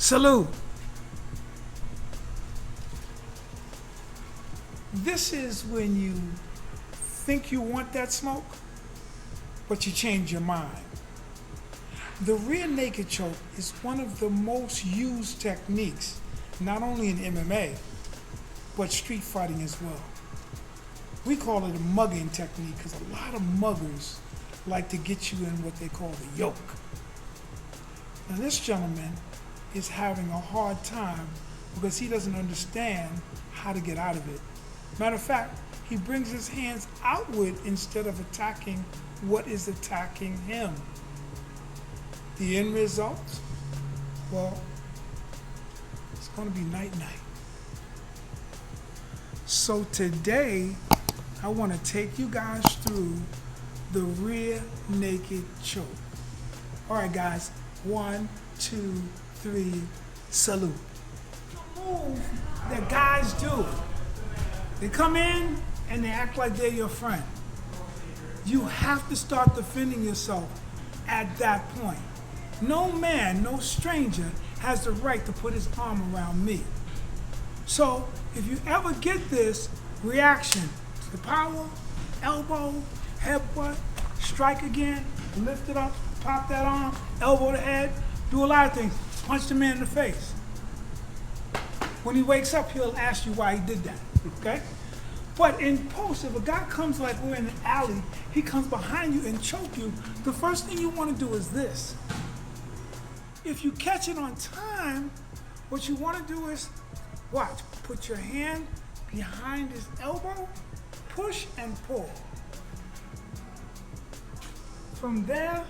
Salute. This is when you think you want that smoke, but you change your mind. The rear naked choke is one of the most used techniques, not only in MMA, but street fighting as well. We call it a mugging technique because a lot of muggers like to get you in what they call the yoke. Now this gentleman is having a hard time because he doesn't understand how to get out of it. Matter of fact, he brings his hands outward instead of attacking what is attacking him. The end result? Well, it's going to be night-night. So today, I want to take you guys through the rear naked choke. All right, guys. 1, 2, 3, salute. The move that guys do. They come in and they act like they're your friend. You have to start defending yourself at that point. No man, no stranger has the right to put his arm around me. So if you ever get this reaction to the power, elbow, headbutt, strike again, lift it up, pop that arm, elbow the head, do a lot of things. Punch the man in the face. When he wakes up, he'll ask you why he did that, okay? But in post, if a guy comes like we're in an alley, he comes behind you and choke you, the first thing you want to do is this. If you catch it on time, what you want to do is, watch, put your hand behind his elbow, push and pull. From there,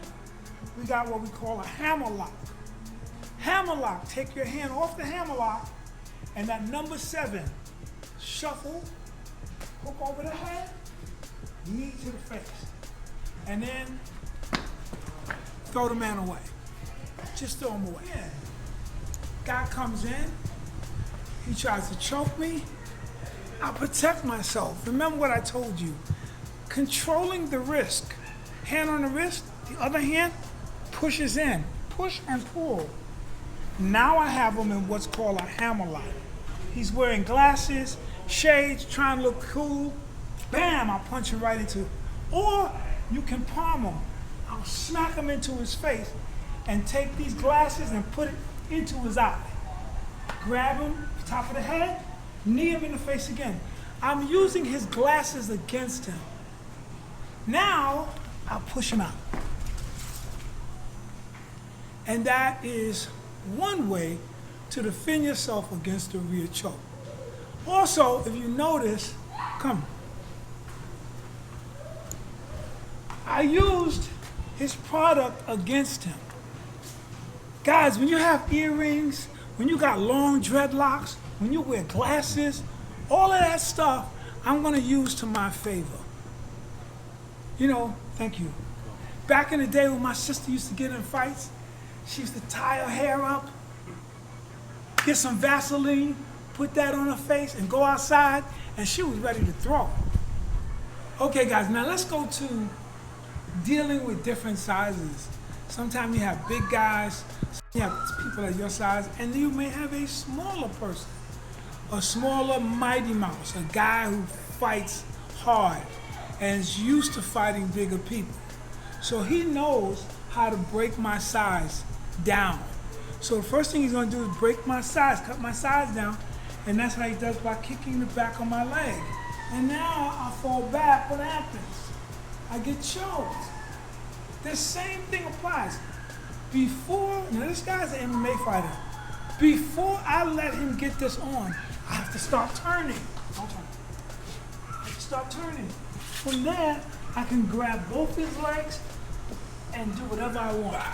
we got what we call a hammer lock. Hammer lock, take your hand off the hammer lock, and that number 7, shuffle, hook over the head, knee to the face, and then throw the man away. Just throw him away. Yeah. Guy comes in, he tries to choke me, I protect myself. Remember what I told you, controlling the wrist. Hand on the wrist, the other hand pushes in, push and pull. Now I have him in what's called a hammer lock. He's wearing glasses, shades, trying to look cool. Bam, I'll punch him right into it. Or you can palm him. I'll smack him into his face and take these glasses and put it into his eye. Grab him, top of the head, knee him in the face again. I'm using his glasses against him. Now, I'll push him out. And that is one way to defend yourself against the rear choke. Also, if you notice, I used his product against him. Guys, when you have earrings, when you got long dreadlocks, when you wear glasses, all of that stuff, I'm gonna use to my favor. You know, thank you. Back in the day when my sister used to get in fights, she used to tie her hair up, get some Vaseline, put that on her face, and go outside, and she was ready to throw. Okay, guys, now let's go to dealing with different sizes. Sometimes you have big guys, you have people at your size, and you may have a smaller person, a smaller Mighty Mouse, a guy who fights hard and is used to fighting bigger people. So he knows how to break my size down. So the first thing he's gonna do is break my size, cut my size down, and that's how he does by kicking the back of my leg. And now I fall back, what happens? I get choked. The same thing applies. Now this guy's an MMA fighter. Before I let him get this on, I have to start turning. Don't turn. I have to start turning. From there, I can grab both his legs and do whatever I want.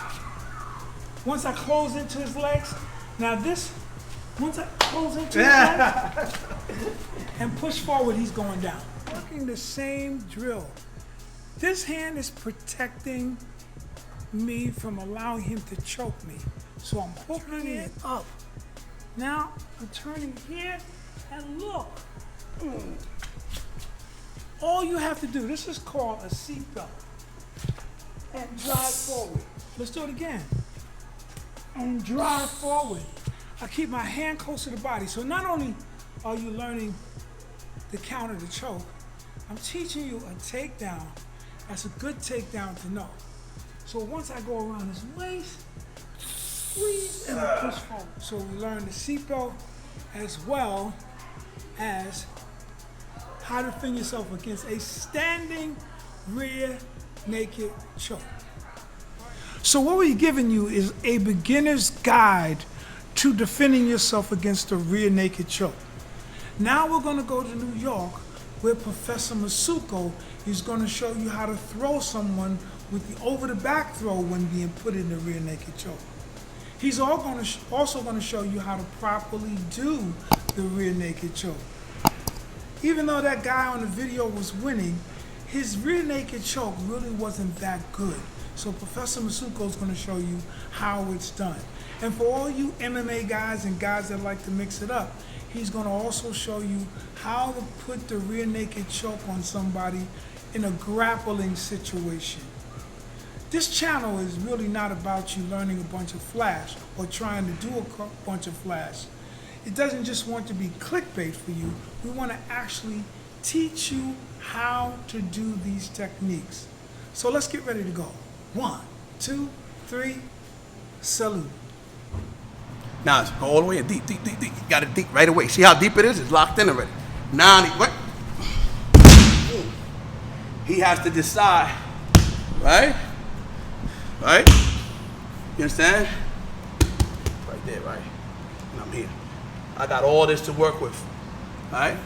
Once I close into his legs, once I close into his legs and push forward, he's going down. Working the same drill. This hand is protecting me from allowing him to choke me. So I'm hooking it up. Now I'm turning here and look. All you have to do, this is called a seatbelt, and drive forward. Let's do it again. And drive forward. I keep my hand close to the body. So not only are you learning the counter to choke, I'm teaching you a takedown. That's a good takedown to know. So once I go around his waist, squeeze and I push forward. So we learn the seatbelt as well as how to defend yourself against a standing rear naked choke. So what we're giving you is a beginner's guide to defending yourself against a rear naked choke. Now we're going to go to New York where Professor Masuko is going to show you how to throw someone with the over-the-back throw when being put in the rear naked choke. He's also going to show you how to properly do the rear naked choke. Even though that guy on the video was winning, his rear naked choke really wasn't that good. So Professor Masuko is going to show you how it's done. And for all you MMA guys and guys that like to mix it up, he's going to also show you how to put the rear naked choke on somebody in a grappling situation. This channel is really not about you learning a bunch of flash or trying to do a bunch of flash. It doesn't just want to be clickbait for you. We want to actually teach you how to do these techniques. So let's get ready to go. 1, 2, 3, salute. Now go all the way in, deep, deep, deep, deep. Got it deep right away. See how deep it is? It's locked in already. Now, what? He has to decide, right? Right? You understand? Right there, right? And I'm here. I got all this to work with, right?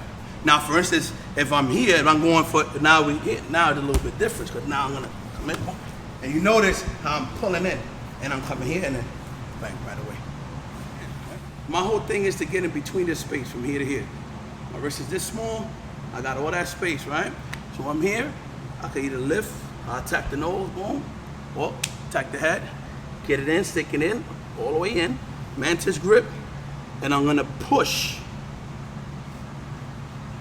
Now, for instance, if I'm here, if I'm going for, now we here, now it's a little bit different because now I'm gonna come in. And you notice how I'm pulling in and I'm coming here and then bang, right away. My whole thing is to get in between this space from here to here. My wrist is this small, I got all that space, right? So I'm here, I can either lift, I'll attack the nose, boom, or attack the head, get it in, stick it in, all the way in, mantis grip, and I'm gonna push.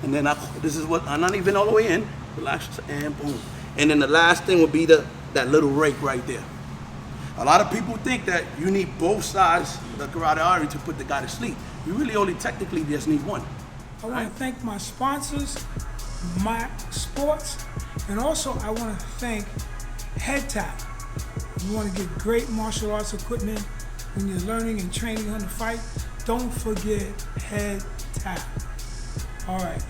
And then this is what, I'm not even all the way in, relax, and boom. And then the last thing will be that little rake right there. A lot of people think that you need both sides of the karate artery to put the guy to sleep. You really only technically just need one. I want to thank my sponsors, My Sports, and also I want to thank Head Tap. If you want to get great martial arts equipment when you're learning and training on the fight, don't forget Head Tap. All right.